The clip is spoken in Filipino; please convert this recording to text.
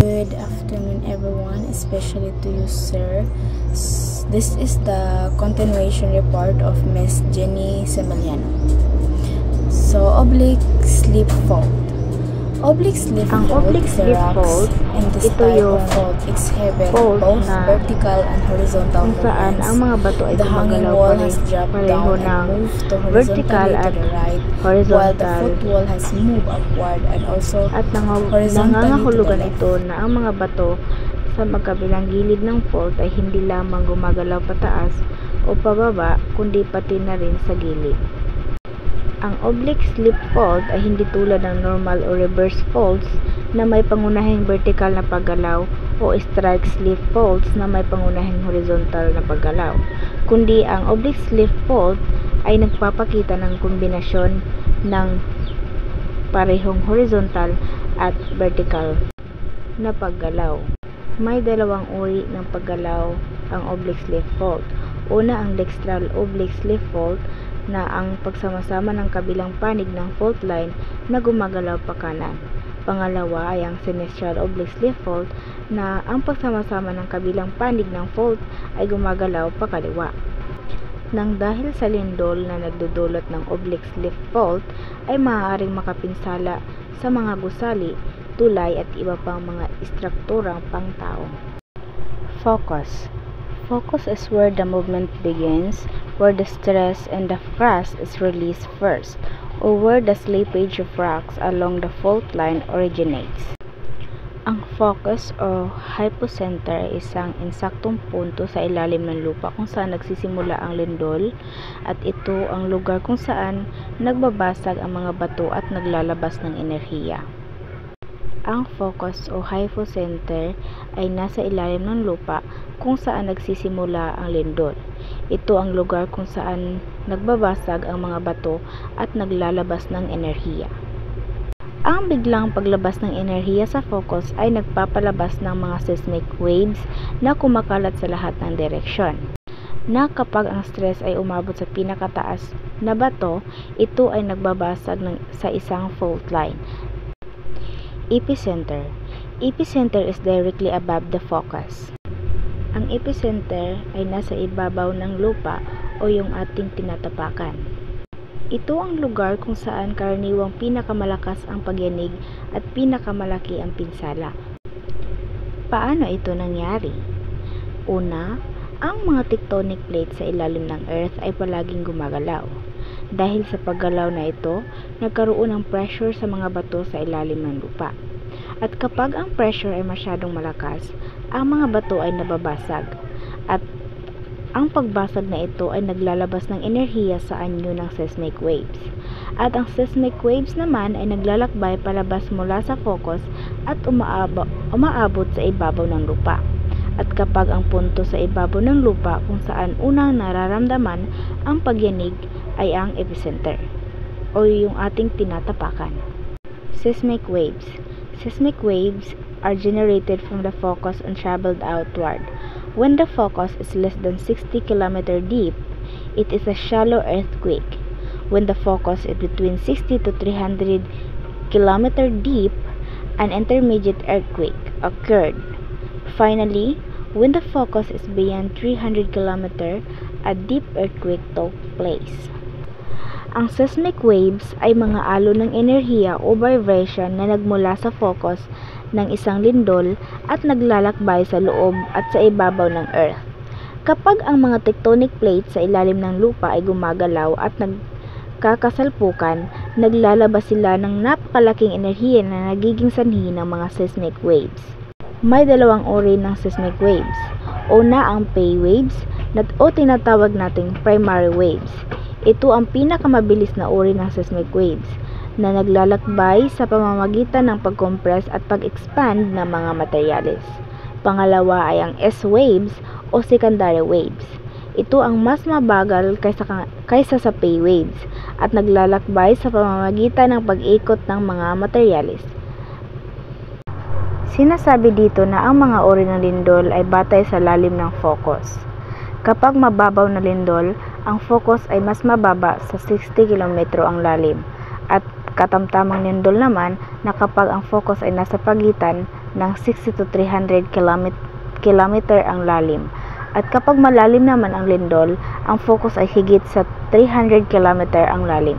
Good afternoon everyone, especially to you sir. This is the continuation report of Miss Jenny Semeliano. So, oblique slip fault. Oblique slip fault is the rocks and this type of fault exhibit both vertical and horizontal movements. Ang mga bato ay The hanging wall has dropped down and moved to horizontally to the right, while the footwall has moved upward and also nangangahulugan ito na ang mga bato sa magkabilang gilid ng fault ay hindi lamang gumagalaw pataas o pababa, kundi pati na rin sa gilid. Ang oblique slip fault ay hindi tulad ng normal o reverse faults na may pangunahing vertical na paggalaw o strike slip faults na may pangunahing horizontal na paggalaw, kundi ang oblique slip fault ay nagpapakita ng kombinasyon ng parehong horizontal at vertical na paggalaw. May dalawang uri ng paggalaw ang oblique slip fault. Una, ang dextral oblique slip fault na ang pagsama-sama ng kabilang panig ng fault line na gumagalaw pa kanan. Pangalawa ay ang sinistral oblique slip fault na ang pagsama-sama ng kabilang panig ng fault ay gumagalaw pa kaliwa. Nang dahil sa lindol na nagdudulot ng oblique slip fault ay maaaring makapinsala sa mga gusali, tulay at iba pang mga istrukturang pangtao. Focus. Focus is where the movement begins, where the stress and the thrust is released first, or where the slippage of rocks along the fault line originates. Ang focus o hypocenter ay isang insaktong punto sa ilalim ng lupa kung saan nagsisimula ang lindol at ito ang lugar kung saan nagbabasag ang mga bato at naglalabas ng enerhiya. Ang focus o hypocenter ay nasa ilalim ng lupa kung saan nagsisimula ang lindol. Ito ang lugar kung saan nagbabasag ang mga bato at naglalabas ng enerhiya. Ang biglang paglabas ng enerhiya sa focus ay nagpapalabas ng mga seismic waves na kumakalat sa lahat ng direksyon. Na kapag ang stress ay umabot sa pinakataas na bato, ito ay nagbabasag sa isang fault line. Epicenter. Epicenter is directly above the focus. Ang epicenter ay nasa ibabaw ng lupa o yung ating tinatapakan. Ito ang lugar kung saan karaniwang pinakamalakas ang pagyanig at pinakamalaki ang pinsala. Paano ito nangyari? Una, ang mga tectonic plates sa ilalim ng Earth ay palaging gumagalaw. Dahil sa paggalaw na ito, nagkaroon ng pressure sa mga bato sa ilalim ng lupa. At kapag ang pressure ay masyadong malakas, ang mga bato ay nababasag. At ang pagbasag na ito ay naglalabas ng enerhiya sa anyo ng seismic waves. At ang seismic waves naman ay naglalakbay palabas mula sa focus at umaabot sa ibabaw ng lupa. At kapag ang punto sa ibabaw ng lupa kung saan unang nararamdaman ang pagyanig ay ang epicenter o yung ating tinatapakan. Seismic waves. Seismic waves are generated from the focus and traveled outward. When the focus is less than 60 km deep, it is a shallow earthquake. When the focus is between 60 to 300 km deep, an intermediate earthquake occurred. Finally, when the focus is beyond 300 km, a deep earthquake took place. Ang seismic waves ay mga alon ng enerhiya o vibration na nagmula sa focus ng isang lindol at naglalakbay sa loob at sa ibabaw ng Earth. Kapag ang mga tectonic plates sa ilalim ng lupa ay gumagalaw at nagkakasalpukan, naglalabas sila ng napakalaking enerhiya na nagiging sanhi ng mga seismic waves. May dalawang uri ng seismic waves. Una, ang P waves o tinatawag nating primary waves. Ito ang pinakamabilis na uri ng seismic waves na naglalakbay sa pamamagitan ng pag-compress at pag-expand ng mga materyales. Pangalawa ay ang S waves o secondary waves. Ito ang mas mabagal kaysa sa P waves at naglalakbay sa pamamagitan ng pag-ikot ng mga materyales. Sinasabi dito na ang mga uri ng lindol ay batay sa lalim ng focus. Kapag mababaw na lindol, ang focus ay mas mababa sa 60 km ang lalim at katamtamang lindol naman na kapag ang focus ay nasa pagitan ng 60 to 300 kilometer ang lalim. At kapag malalim naman ang lindol, ang focus ay higit sa 300 kilometer ang lalim.